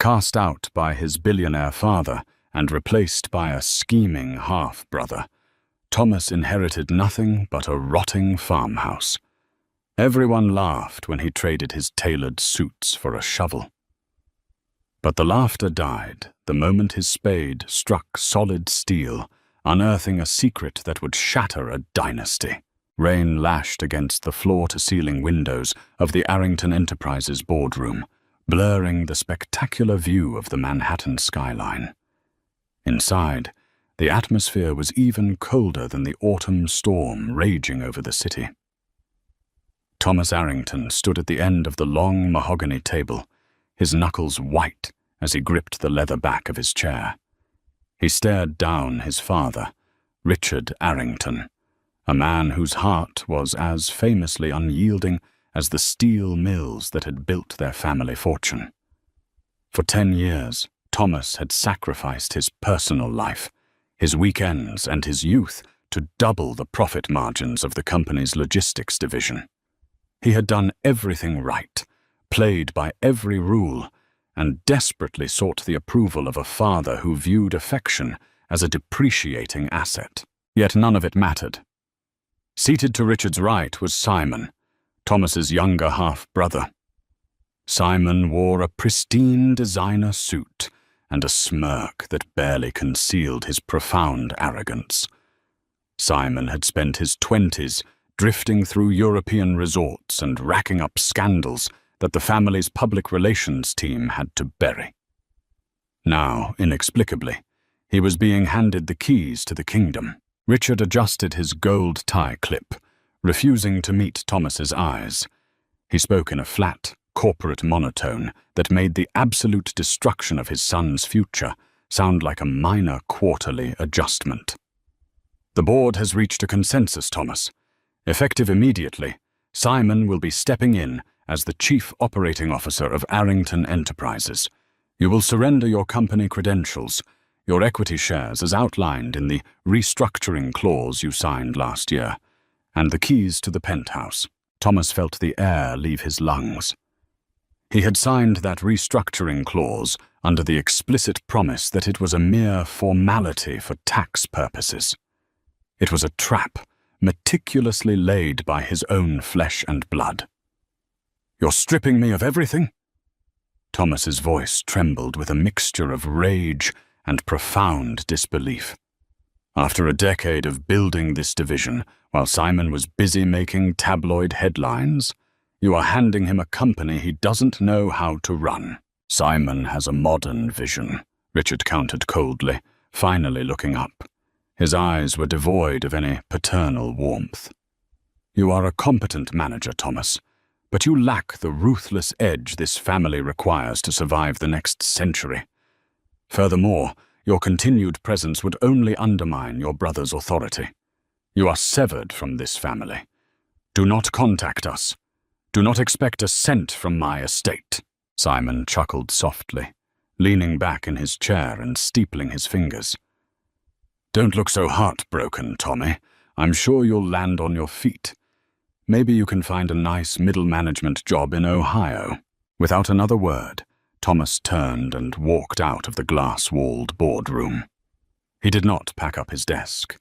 Cast out by his billionaire father and replaced by a scheming half-brother, Thomas inherited nothing but a rotting farmhouse. Everyone laughed when he traded his tailored suits for a shovel. But the laughter died the moment his spade struck solid steel, unearthing a secret that would shatter a dynasty. Rain lashed against the floor-to-ceiling windows of the Arrington Enterprises boardroom, blurring the spectacular view of the Manhattan skyline. Inside, the atmosphere was even colder than the autumn storm raging over the city. Thomas Arrington stood at the end of the long mahogany table, his knuckles white as he gripped the leather back of his chair. He stared down his father, Richard Arrington, a man whose heart was as famously unyielding as the steel mills that had built their family fortune. For 10 years, Thomas had sacrificed his personal life, his weekends, and his youth to double the profit margins of the company's logistics division. He had done everything right, played by every rule, and desperately sought the approval of a father who viewed affection as a depreciating asset. Yet none of it mattered. Seated to Richard's right was Simon, Thomas's younger half-brother. Simon wore a pristine designer suit and a smirk that barely concealed his profound arrogance. Simon had spent his 20s drifting through European resorts and racking up scandals that the family's public relations team had to bury. Now, inexplicably, he was being handed the keys to the kingdom. Richard adjusted his gold tie clip, refusing to meet Thomas's eyes. He spoke in a flat, corporate monotone that made the absolute destruction of his son's future sound like a minor quarterly adjustment. The board has reached a consensus, Thomas. Effective immediately, Simon will be stepping in as the Chief Operating Officer of Arrington Enterprises. You will surrender your company credentials, your equity shares as outlined in the restructuring clause you signed last year, and the keys to the penthouse. Thomas felt the air leave his lungs. He had signed that restructuring clause under the explicit promise that it was a mere formality for tax purposes. It was a trap, meticulously laid by his own flesh and blood. "You're stripping me of everything?" Thomas's voice trembled with a mixture of rage and profound disbelief. After a decade of building this division, while Simon was busy making tabloid headlines, you are handing him a company he doesn't know how to run. Simon has a modern vision, Richard countered coldly, finally looking up. His eyes were devoid of any paternal warmth. You are a competent manager, Thomas, but you lack the ruthless edge this family requires to survive the next century. Furthermore, your continued presence would only undermine your brother's authority. You are severed from this family. Do not contact us. Do not expect a cent from my estate." Simon chuckled softly, leaning back in his chair and steepling his fingers. "Don't look so heartbroken, Tommy. I'm sure you'll land on your feet. Maybe you can find a nice middle management job in Ohio." Without another word, Thomas turned and walked out of the glass-walled boardroom. He did not pack up his desk.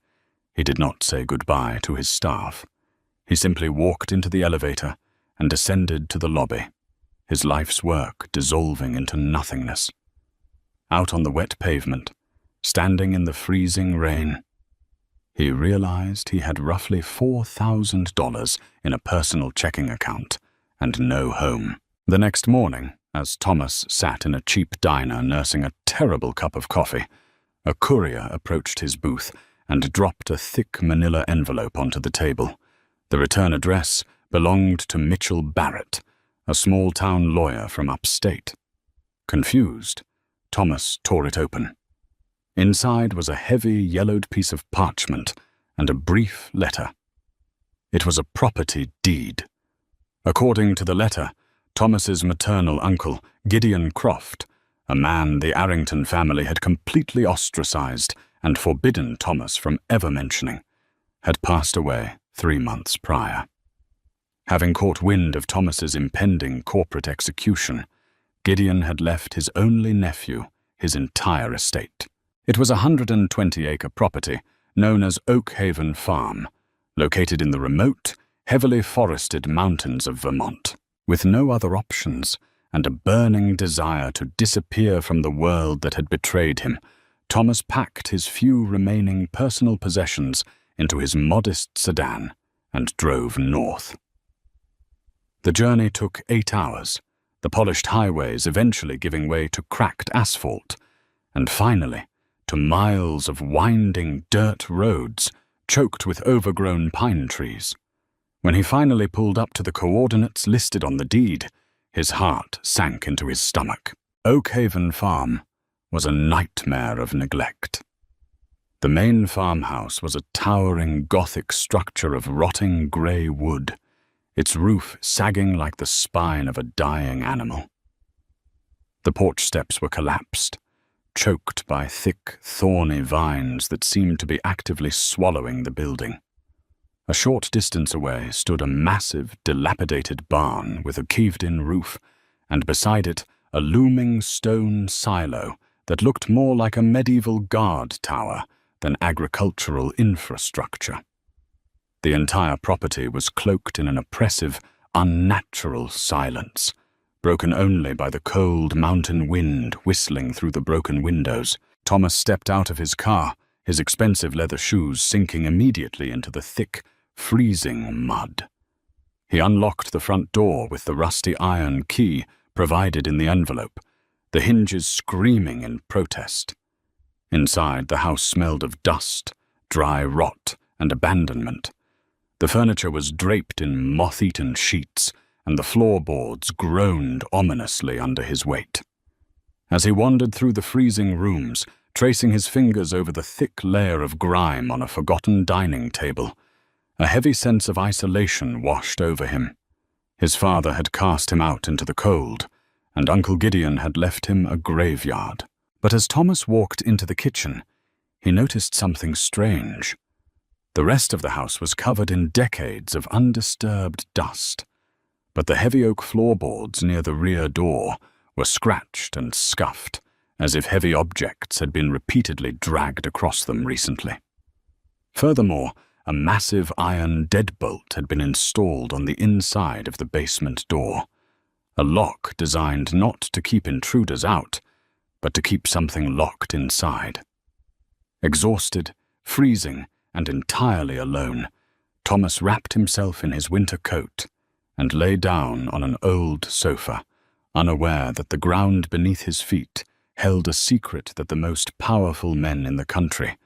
He did not say goodbye to his staff. He simply walked into the elevator and descended to the lobby, his life's work dissolving into nothingness. Out on the wet pavement, standing in the freezing rain, he realized he had roughly $4,000 in a personal checking account and no home. The next morning, as Thomas sat in a cheap diner nursing a terrible cup of coffee, a courier approached his booth and dropped a thick manila envelope onto the table. The return address belonged to Mitchell Barrett, a small-town lawyer from upstate. Confused, Thomas tore it open. Inside was a heavy, yellowed piece of parchment and a brief letter. It was a property deed. According to the letter, Thomas's maternal uncle, Gideon Croft, a man the Arrington family had completely ostracized and forbidden Thomas from ever mentioning, had passed away 3 months prior. Having caught wind of Thomas's impending corporate execution, Gideon had left his only nephew his entire estate. It was a 120-acre property known as Oakhaven Farm, located in the remote, heavily forested mountains of Vermont. With no other options and a burning desire to disappear from the world that had betrayed him, Thomas packed his few remaining personal possessions into his modest sedan and drove north. The journey took 8 hours, the polished highways eventually giving way to cracked asphalt, and finally to miles of winding dirt roads choked with overgrown pine trees. When he finally pulled up to the coordinates listed on the deed, his heart sank into his stomach. Oakhaven Farm was a nightmare of neglect. The main farmhouse was a towering Gothic structure of rotting grey wood, its roof sagging like the spine of a dying animal. The porch steps were collapsed, choked by thick, thorny vines that seemed to be actively swallowing the building. A short distance away stood a massive, dilapidated barn with a caved-in roof, and beside it a looming stone silo that looked more like a medieval guard tower than agricultural infrastructure. The entire property was cloaked in an oppressive, unnatural silence, broken only by the cold mountain wind whistling through the broken windows. Thomas stepped out of his car, his expensive leather shoes sinking immediately into the thick, freezing mud. He unlocked the front door with the rusty iron key provided in the envelope, the hinges screaming in protest. Inside, the house smelled of dust, dry rot, and abandonment. The furniture was draped in moth-eaten sheets, and the floorboards groaned ominously under his weight. As he wandered through the freezing rooms, tracing his fingers over the thick layer of grime on a forgotten dining table, a heavy sense of isolation washed over him. His father had cast him out into the cold, and Uncle Gideon had left him a graveyard. But as Thomas walked into the kitchen, he noticed something strange. The rest of the house was covered in decades of undisturbed dust, but the heavy oak floorboards near the rear door were scratched and scuffed, as if heavy objects had been repeatedly dragged across them recently. Furthermore, a massive iron deadbolt had been installed on the inside of the basement door, a lock designed not to keep intruders out, but to keep something locked inside. Exhausted, freezing, and entirely alone, Thomas wrapped himself in his winter coat and lay down on an old sofa, unaware that the ground beneath his feet held a secret that the most powerful men in the country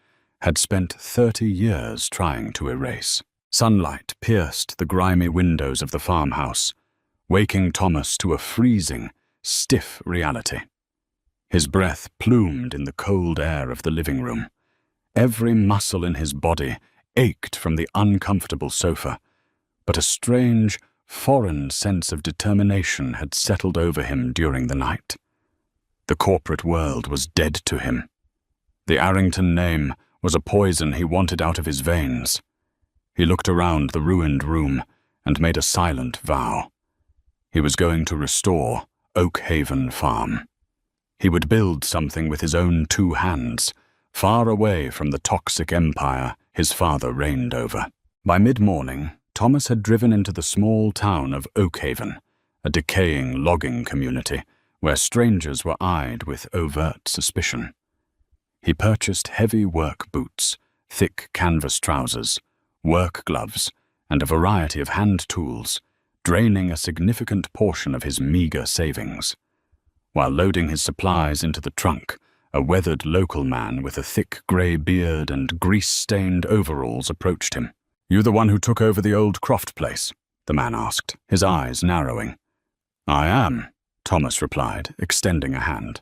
had spent 30 years trying to erase. Sunlight pierced the grimy windows of the farmhouse, waking Thomas to a freezing, stiff reality. His breath plumed in the cold air of the living room. Every muscle in his body ached from the uncomfortable sofa, but a strange, foreign sense of determination had settled over him during the night. The corporate world was dead to him. The Arrington name was a poison he wanted out of his veins. He looked around the ruined room and made a silent vow. He was going to restore Oakhaven Farm. He would build something with his own 2 hands, far away from the toxic empire his father reigned over. By mid-morning, Thomas had driven into the small town of Oakhaven, a decaying logging community where strangers were eyed with overt suspicion. He purchased heavy work boots, thick canvas trousers, work gloves, and a variety of hand tools, draining a significant portion of his meager savings. While loading his supplies into the trunk, a weathered local man with a thick grey beard and grease-stained overalls approached him. "You the one who took over the old Croft place?" the man asked, his eyes narrowing. "I am," Thomas replied, extending a hand.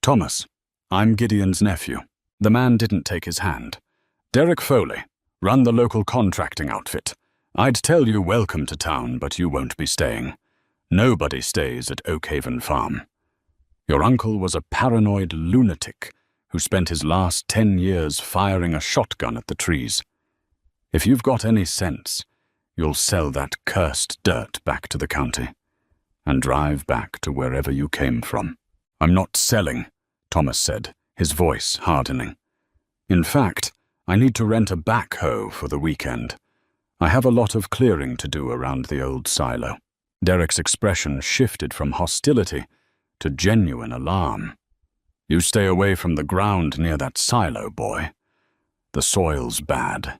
"Thomas, I'm Gideon's nephew." The man didn't take his hand. "Derek Foley, run the local contracting outfit. I'd tell you welcome to town, but you won't be staying. Nobody stays at Oakhaven Farm. Your uncle was a paranoid lunatic who spent his last 10 years firing a shotgun at the trees. If you've got any sense, you'll sell that cursed dirt back to the county. and drive back to wherever you came from." "I'm not selling," Thomas said, his voice hardening. "In fact, I need to rent a backhoe for the weekend. I have a lot of clearing to do around the old silo." Derek's expression shifted from hostility to genuine alarm. "You stay away from the ground near that silo, boy. The soil's bad.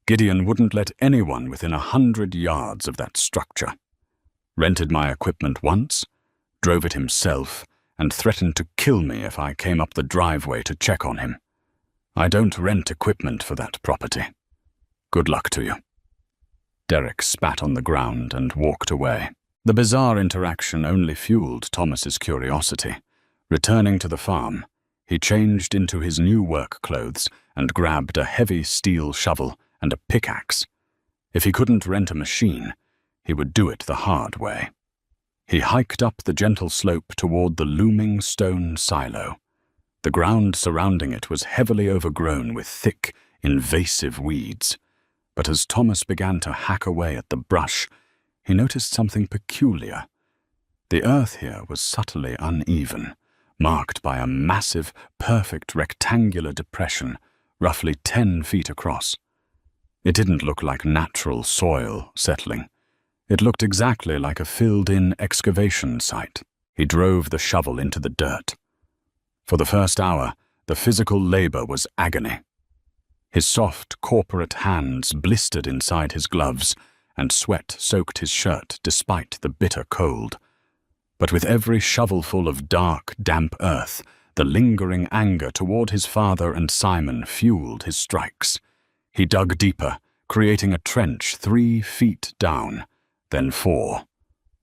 Gideon wouldn't let anyone within 100 yards of that structure. Rented my equipment once, drove it himself, and threatened to kill me if I came up the driveway to check on him. I don't rent equipment for that property. Good luck to you." Derek spat on the ground and walked away. The bizarre interaction only fueled Thomas's curiosity. Returning to the farm, he changed into his new work clothes and grabbed a heavy steel shovel and a pickaxe. If he couldn't rent a machine, he would do it the hard way. He hiked up the gentle slope toward the looming stone silo. The ground surrounding it was heavily overgrown with thick, invasive weeds. But as Thomas began to hack away at the brush, he noticed something peculiar. The earth here was subtly uneven, marked by a massive, perfect rectangular depression, roughly 10 feet across. It didn't look like natural soil settling. It looked exactly like a filled-in excavation site. He drove the shovel into the dirt. For the first hour, the physical labor was agony. His soft, corporate hands blistered inside his gloves, and sweat soaked his shirt despite the bitter cold. But with every shovelful of dark, damp earth, the lingering anger toward his father and Simon fueled his strikes. He dug deeper, creating a trench 3 feet down, then 4.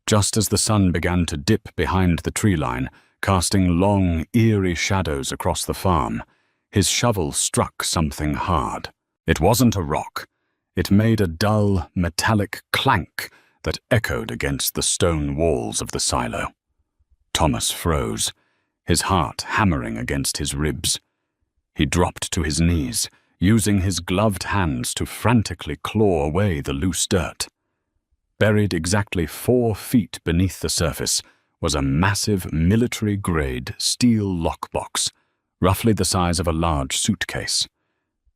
Just as the sun began to dip behind the tree line, casting long, eerie shadows across the farm, his shovel struck something hard. It wasn't a rock. It made a dull, metallic clank that echoed against the stone walls of the silo. Thomas froze, his heart hammering against his ribs. He dropped to his knees, using his gloved hands to frantically claw away the loose dirt. Buried exactly 4 feet beneath the surface was a massive military-grade steel lockbox, roughly the size of a large suitcase.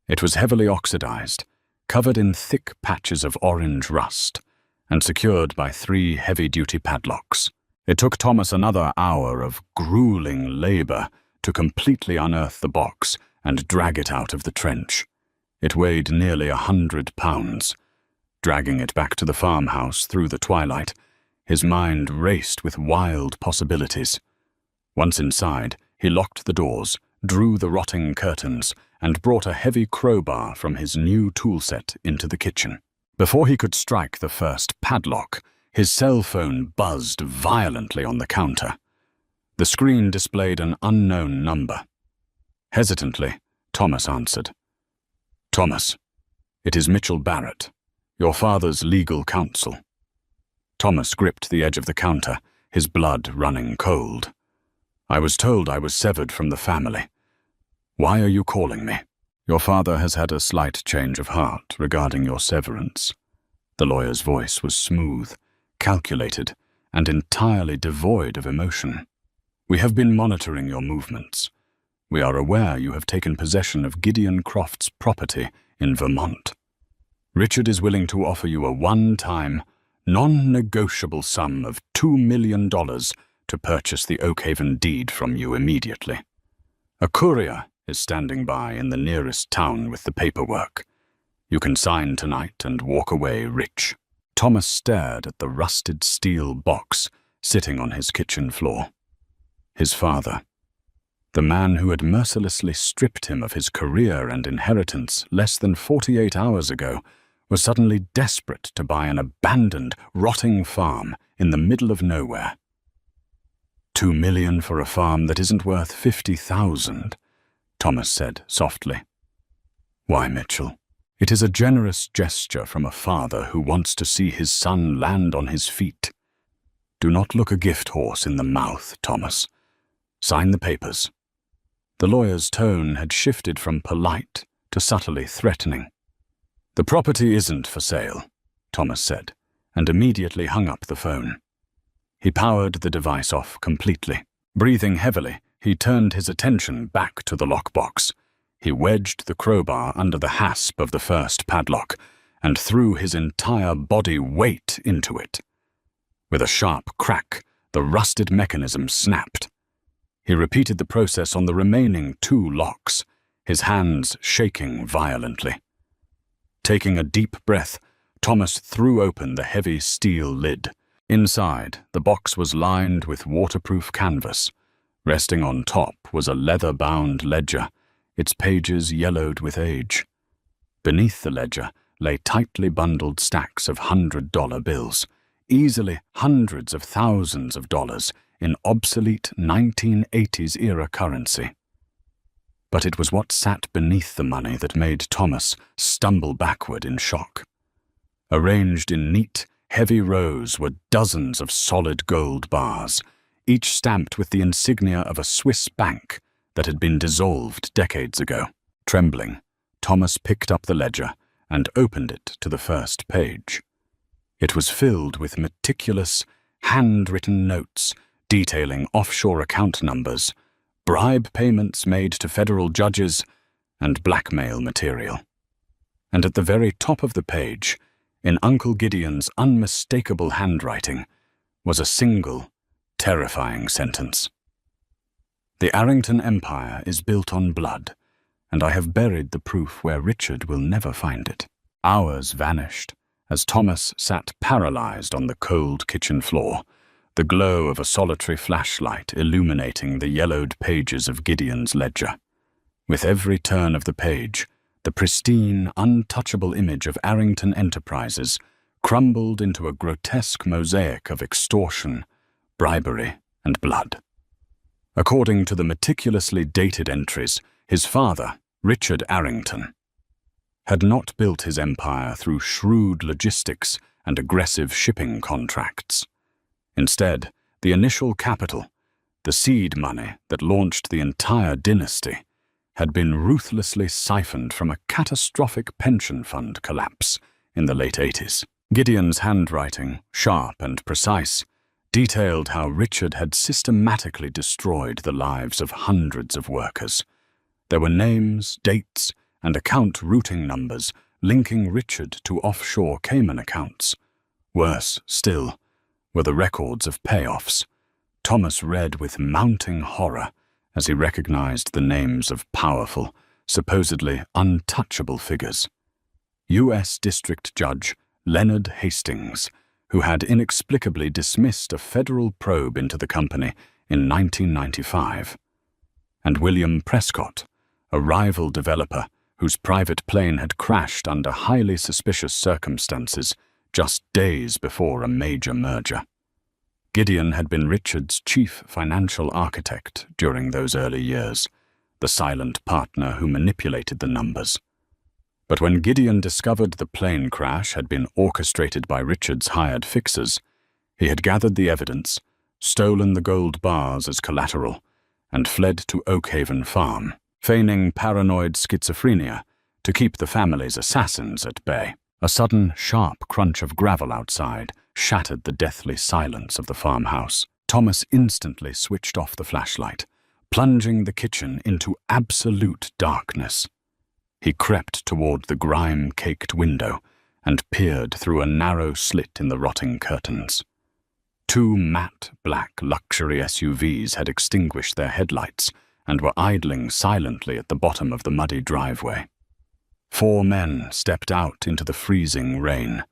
It was heavily oxidized, covered in thick patches of orange rust, and secured by 3 heavy-duty padlocks. It took Thomas another hour of grueling labor to completely unearth the box and drag it out of the trench. It weighed nearly 100 pounds. Dragging it back to the farmhouse through the twilight, his mind raced with wild possibilities. Once inside, he locked the doors, drew the rotting curtains, and brought a heavy crowbar from his new toolset into the kitchen. Before he could strike the first padlock, his cell phone buzzed violently on the counter. The screen displayed an unknown number. Hesitantly, Thomas answered. "Thomas, it is Mitchell Barrett, your father's legal counsel." Thomas gripped the edge of the counter, his blood running cold. "I was told I was severed from the family. Why are you calling me?" "Your father has had a slight change of heart regarding your severance." The lawyer's voice was smooth, calculated, and entirely devoid of emotion. "We have been monitoring your movements. We are aware you have taken possession of Gideon Croft's property in Vermont. Richard is willing to offer you a one-time, non-negotiable sum of $2 million to purchase the Oakhaven deed from you immediately. A courier is standing by in the nearest town with the paperwork. You can sign tonight and walk away rich." Thomas stared at the rusted steel box sitting on his kitchen floor. His father, the man who had mercilessly stripped him of his career and inheritance less than 48 hours ago, was suddenly desperate to buy an abandoned, rotting farm in the middle of nowhere. $2 million for a farm that isn't worth $50,000, Thomas said softly. "Why, Mitchell? It is a generous gesture from a father who wants to see his son land on his feet. Do not look a gift horse in the mouth, Thomas. Sign the papers." The lawyer's tone had shifted from polite to subtly threatening. "The property isn't for sale," Thomas said, and immediately hung up the phone. He powered the device off completely. Breathing heavily, he turned his attention back to the lockbox. He wedged the crowbar under the hasp of the first padlock and threw his entire body weight into it. With a sharp crack, the rusted mechanism snapped. He repeated the process on the remaining 2 locks, his hands shaking violently. Taking a deep breath, Thomas threw open the heavy steel lid. Inside, the box was lined with waterproof canvas. Resting on top was a leather-bound ledger, its pages yellowed with age. Beneath the ledger lay tightly bundled stacks of $100 bills, easily hundreds of thousands of dollars in obsolete 1980s-era currency. But it was what sat beneath the money that made Thomas stumble backward in shock. Arranged in neat, heavy rows were dozens of solid gold bars, each stamped with the insignia of a Swiss bank that had been dissolved decades ago. Trembling, Thomas picked up the ledger and opened it to the first page. It was filled with meticulous, handwritten notes detailing offshore account numbers, bribe payments made to federal judges, and blackmail material. And at the very top of the page, in Uncle Gideon's unmistakable handwriting, was a single, terrifying sentence. "The Arrington Empire is built on blood, and I have buried the proof where Richard will never find it." Hours vanished as Thomas sat paralyzed on the cold kitchen floor, the glow of a solitary flashlight illuminating the yellowed pages of Gideon's ledger. With every turn of the page, the pristine, untouchable image of Arrington Enterprises crumbled into a grotesque mosaic of extortion, bribery, and blood. According to the meticulously dated entries, his father, Richard Arrington, had not built his empire through shrewd logistics and aggressive shipping contracts. Instead, the initial capital, the seed money that launched the entire dynasty, had been ruthlessly siphoned from a catastrophic pension fund collapse in the late 80s. Gideon's handwriting, sharp and precise, detailed how Richard had systematically destroyed the lives of hundreds of workers. There were names, dates, and account routing numbers linking Richard to offshore Cayman accounts. Worse still were the records of payoffs. Thomas read with mounting horror as he recognized the names of powerful, supposedly untouchable figures. U.S. District Judge Leonard Hastings, who had inexplicably dismissed a federal probe into the company in 1995, and William Prescott, a rival developer whose private plane had crashed under highly suspicious circumstances just days before a major merger. Gideon had been Richard's chief financial architect during those early years, the silent partner who manipulated the numbers. But when Gideon discovered the plane crash had been orchestrated by Richard's hired fixers, he had gathered the evidence, stolen the gold bars as collateral, and fled to Oakhaven Farm, feigning paranoid schizophrenia to keep the family's assassins at bay. A sudden, sharp crunch of gravel outside shattered the deathly silence of the farmhouse. Thomas instantly switched off the flashlight, plunging the kitchen into absolute darkness. He crept toward the grime-caked window and peered through a narrow slit in the rotting curtains. 2 matte black luxury SUVs had extinguished their headlights and were idling silently at the bottom of the muddy driveway. 4 men stepped out into the freezing rain.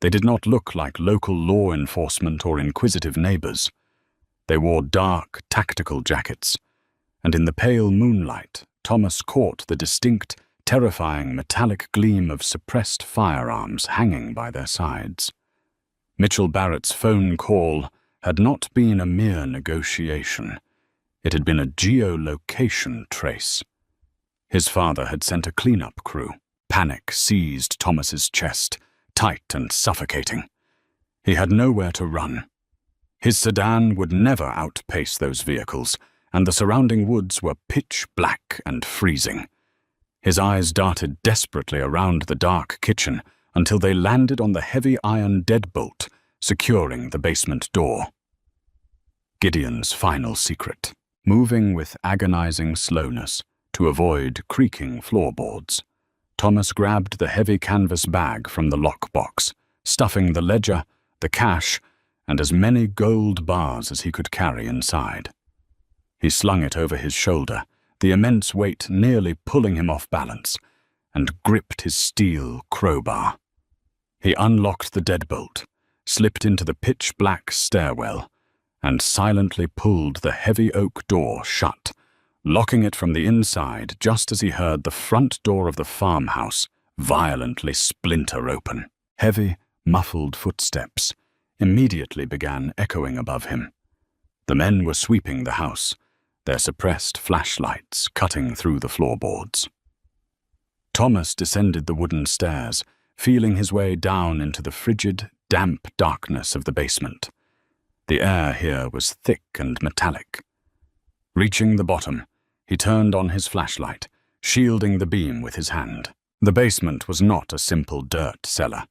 They did not look like local law enforcement or inquisitive neighbors. They wore dark, tactical jackets, and in the pale moonlight, Thomas caught the distinct, terrifying metallic gleam of suppressed firearms hanging by their sides. Mitchell Barrett's phone call had not been a mere negotiation. It had been a geolocation trace. His father had sent a cleanup crew. Panic seized Thomas's chest, tight and suffocating. He had nowhere to run. His sedan would never outpace those vehicles, and the surrounding woods were pitch black and freezing. His eyes darted desperately around the dark kitchen until they landed on the heavy iron deadbolt securing the basement door. Gideon's final secret. Moving with agonizing slowness to avoid creaking floorboards, Thomas grabbed the heavy canvas bag from the lockbox, stuffing the ledger, the cash, and as many gold bars as he could carry inside. He slung it over his shoulder, the immense weight nearly pulling him off balance, and gripped his steel crowbar. He unlocked the deadbolt, slipped into the pitch-black stairwell, and silently pulled the heavy oak door shut, locking it from the inside just as he heard the front door of the farmhouse violently splinter open. Heavy, muffled footsteps immediately began echoing above him. The men were sweeping the house, their suppressed flashlights cutting through the floorboards. Thomas descended the wooden stairs, feeling his way down into the frigid, damp darkness of the basement. The air here was thick and metallic. Reaching the bottom, he turned on his flashlight, shielding the beam with his hand. The basement was not a simple dirt cellar.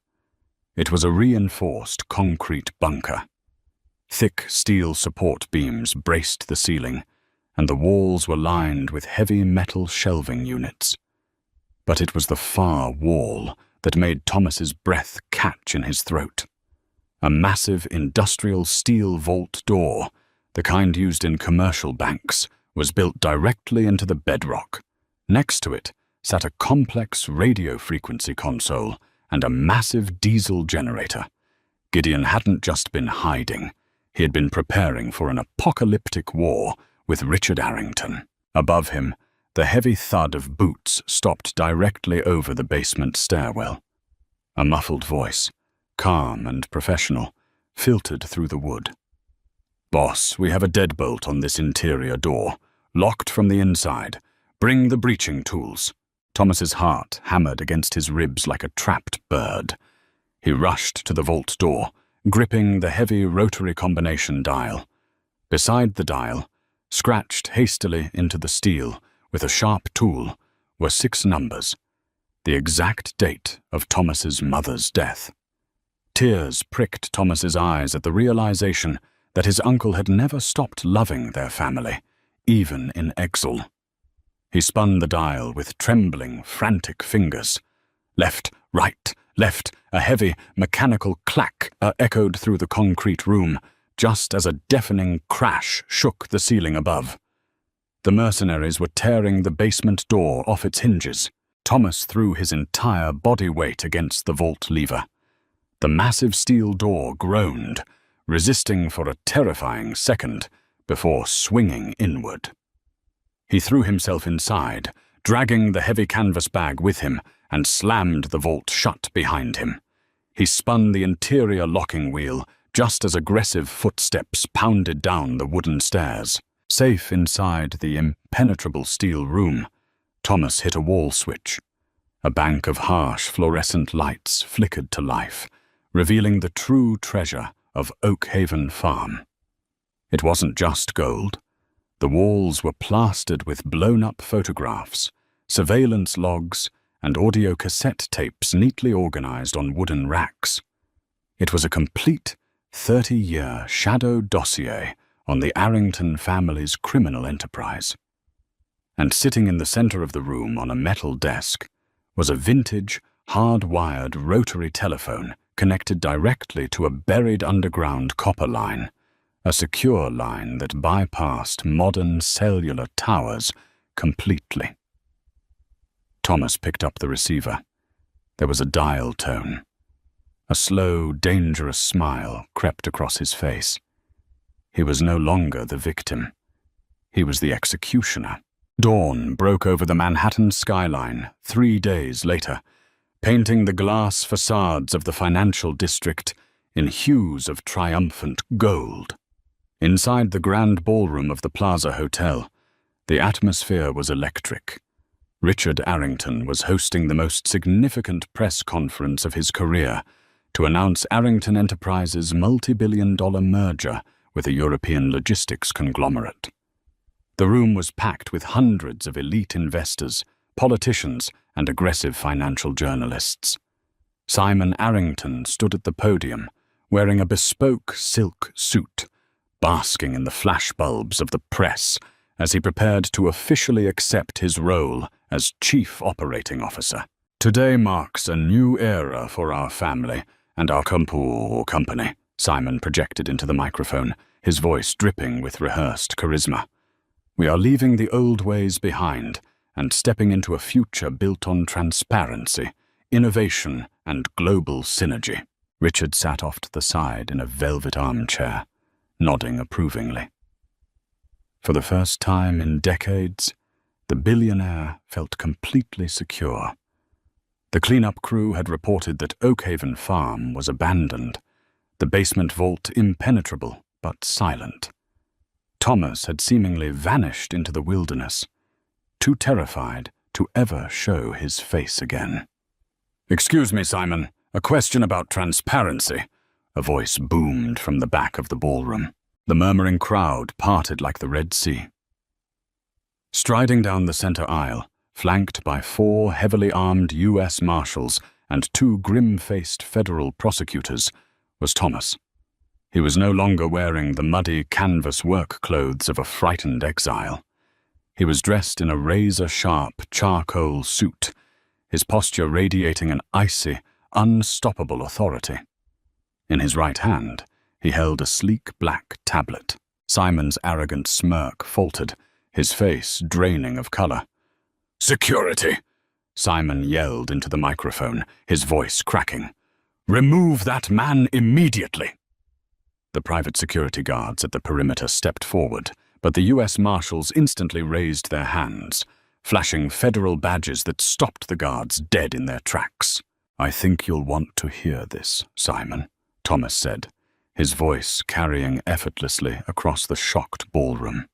It was a reinforced concrete bunker. Thick steel support beams braced the ceiling, and the walls were lined with heavy metal shelving units. But it was the far wall that made Thomas's breath catch in his throat. A massive industrial steel vault door, the kind used in commercial banks, was built directly into the bedrock. Next to it sat a complex radio frequency console and a massive diesel generator. Gideon hadn't just been hiding. He had been preparing for an apocalyptic war with Richard Arrington. Above him, the heavy thud of boots stopped directly over the basement stairwell. A muffled voice, calm and professional, filtered through the wood. "Boss, we have a deadbolt on this interior door, locked from the inside. Bring the breaching tools." Thomas's heart hammered against his ribs like a trapped bird. He rushed to the vault door, gripping the heavy rotary combination dial. Beside the dial, scratched hastily into the steel with a sharp tool, were 6 numbers, the exact date of Thomas's mother's death. Tears pricked Thomas's eyes at the realization that his uncle had never stopped loving their family, even in exile. He spun the dial with trembling, frantic fingers. Left, right, left, a heavy, mechanical clack echoed through the concrete room, just as a deafening crash shook the ceiling above. The mercenaries were tearing the basement door off its hinges. Thomas threw his entire body weight against the vault lever. The massive steel door groaned, resisting for a terrifying second before swinging inward. He threw himself inside, dragging the heavy canvas bag with him, and slammed the vault shut behind him. He spun the interior locking wheel just as aggressive footsteps pounded down the wooden stairs. Safe inside the impenetrable steel room, Thomas hit a wall switch. A bank of harsh fluorescent lights flickered to life, revealing the true treasure of Oak Haven Farm. It wasn't just gold. The walls were plastered with blown-up photographs, surveillance logs, and audio cassette tapes neatly organized on wooden racks. It was a complete 30-year shadow dossier on the Arrington family's criminal enterprise. And sitting in the center of the room on a metal desk was a vintage, hard-wired rotary telephone connected directly to a buried underground copper line, a secure line that bypassed modern cellular towers completely. Thomas picked up the receiver. There was a dial tone. A slow, dangerous smile crept across his face. He was no longer the victim. He was the executioner. Dawn broke over the Manhattan skyline 3 days later, painting the glass facades of the financial district in hues of triumphant gold. Inside the grand ballroom of the Plaza Hotel, the atmosphere was electric. Richard Arrington was hosting the most significant press conference of his career to announce Arrington Enterprises' multi-billion-dollar merger with a European logistics conglomerate. The room was packed with hundreds of elite investors, politicians, and aggressive financial journalists. Simon Arrington stood at the podium, wearing a bespoke silk suit, basking in the flashbulbs of the press as he prepared to officially accept his role as Chief Operating Officer. "Today marks a new era for our family and our company," Simon projected into the microphone, his voice dripping with rehearsed charisma. "We are leaving the old ways behind and stepping into a future built on transparency, innovation, and global synergy." Richard sat off to the side in a velvet armchair, nodding approvingly. For the first time in decades, the billionaire felt completely secure. The cleanup crew had reported that Oakhaven Farm was abandoned, the basement vault impenetrable but silent. Thomas had seemingly vanished into the wilderness, too terrified to ever show his face again. "Excuse me, Simon, a question about transparency," a voice boomed from the back of the ballroom. The murmuring crowd parted like the Red Sea. Striding down the center aisle, flanked by 4 heavily armed U.S. Marshals and 2 grim-faced federal prosecutors, was Thomas. He was no longer wearing the muddy canvas work clothes of a frightened exile. He was dressed in a razor-sharp charcoal suit, his posture radiating an icy, unstoppable authority. In his right hand, he held a sleek black tablet. Simon's arrogant smirk faltered, his face draining of color. "Security!" Simon yelled into the microphone, his voice cracking. "Remove that man immediately!" The private security guards at the perimeter stepped forward, but the U.S. Marshals instantly raised their hands, flashing federal badges that stopped the guards dead in their tracks. "I think you'll want to hear this, Simon," Thomas said, his voice carrying effortlessly across the shocked ballroom.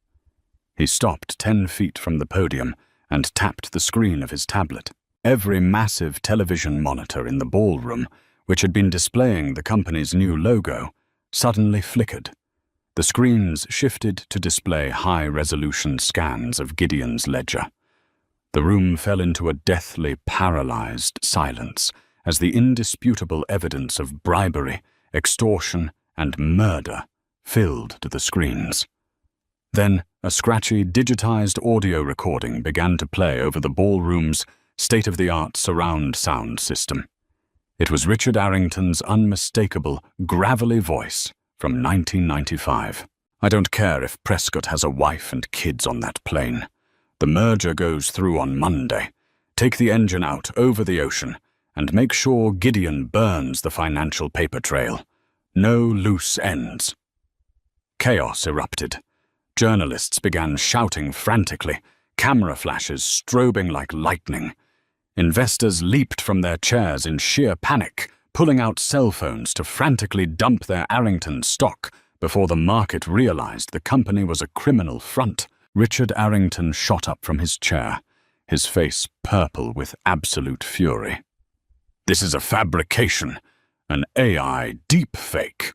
He stopped 10 feet from the podium and tapped the screen of his tablet. Every massive television monitor in the ballroom, which had been displaying the company's new logo, suddenly flickered. The screens shifted to display high-resolution scans of Gideon's ledger. The room fell into a deathly paralyzed silence as the indisputable evidence of bribery, extortion, and murder filled to the screens. Then, a scratchy, digitized audio recording began to play over the ballroom's state-of-the-art surround sound system. It was Richard Arrington's unmistakable, gravelly voice from 1995. "I don't care if Prescott has a wife and kids on that plane. The merger goes through on Monday. Take the engine out over the ocean and make sure Gideon burns the financial paper trail. No loose ends." Chaos erupted. Journalists began shouting frantically, camera flashes strobing like lightning. Investors leaped from their chairs in sheer panic, pulling out cell phones to frantically dump their Arrington stock before the market realized the company was a criminal front. Richard Arrington shot up from his chair, his face purple with absolute fury. "This is a fabrication, an AI deepfake.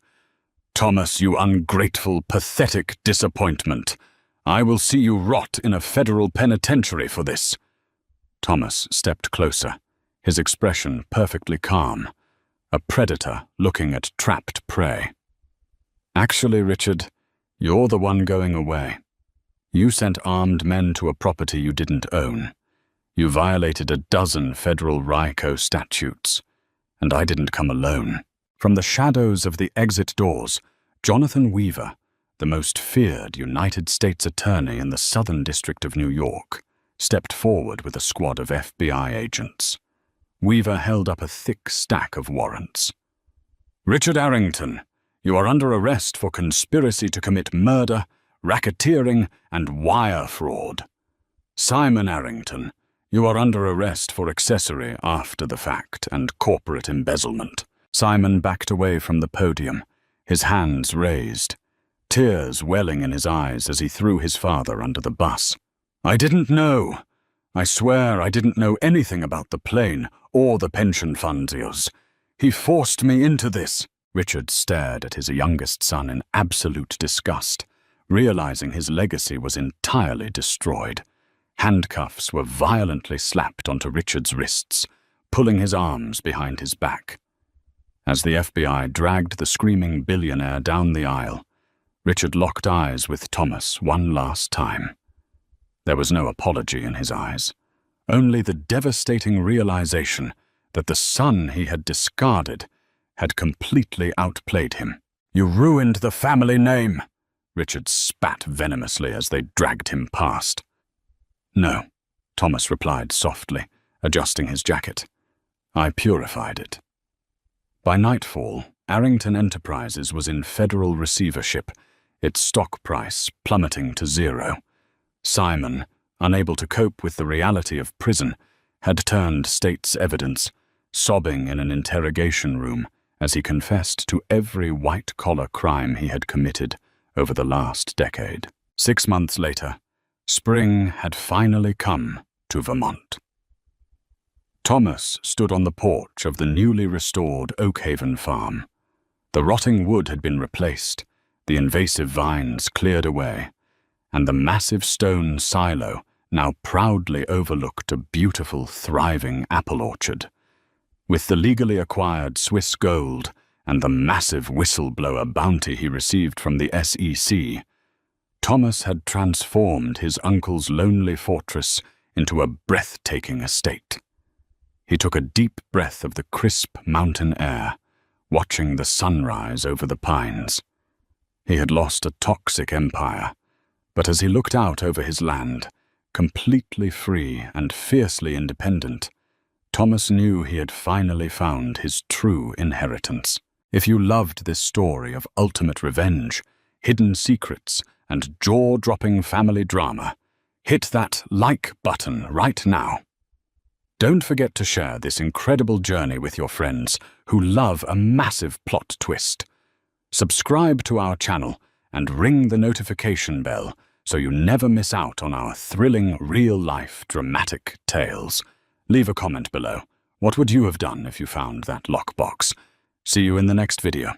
Thomas, you ungrateful, pathetic disappointment. I will see you rot in a federal penitentiary for this." Thomas stepped closer, his expression perfectly calm, a predator looking at trapped prey. "Actually, Richard, you're the one going away. You sent armed men to a property you didn't own. You violated a dozen federal RICO statutes, and I didn't come alone." From the shadows of the exit doors, Jonathan Weaver, the most feared United States attorney in the Southern District of New York, stepped forward with a squad of FBI agents. Weaver held up a thick stack of warrants. "Richard Arrington, you are under arrest for conspiracy to commit murder, racketeering, and wire fraud. Simon Arrington, you are under arrest for accessory after the fact and corporate embezzlement." Simon backed away from the podium, his hands raised, tears welling in his eyes as he threw his father under the bus. "I didn't know. I swear I didn't know anything about the plane or the pension fund deals. He forced me into this." Richard stared at his youngest son in absolute disgust, realizing his legacy was entirely destroyed. Handcuffs were violently slapped onto Richard's wrists, pulling his arms behind his back. As the FBI dragged the screaming billionaire down the aisle, Richard locked eyes with Thomas one last time. There was no apology in his eyes, only the devastating realization that the son he had discarded had completely outplayed him. "You ruined the family name," Richard spat venomously as they dragged him past. "No," Thomas replied softly, adjusting his jacket. "I purified it." By nightfall, Arrington Enterprises was in federal receivership, its stock price plummeting to zero. Simon, unable to cope with the reality of prison, had turned state's evidence, sobbing in an interrogation room as he confessed to every white-collar crime he had committed over the last decade. 6 months later, spring had finally come to Vermont. Thomas stood on the porch of the newly restored Oakhaven farm. The rotting wood had been replaced, the invasive vines cleared away, and the massive stone silo now proudly overlooked a beautiful, thriving apple orchard. With the legally acquired Swiss gold and the massive whistleblower bounty he received from the SEC, Thomas had transformed his uncle's lonely fortress into a breathtaking estate. He took a deep breath of the crisp mountain air, watching the sunrise over the pines. He had lost a toxic empire, but as he looked out over his land, completely free and fiercely independent, Thomas knew he had finally found his true inheritance. If you loved this story of ultimate revenge, hidden secrets, and jaw-dropping family drama, hit that like button right now. Don't forget to share this incredible journey with your friends who love a massive plot twist. Subscribe to our channel and ring the notification bell so you never miss out on our thrilling real-life dramatic tales. Leave a comment below. What would you have done if you found that lockbox? See you in the next video.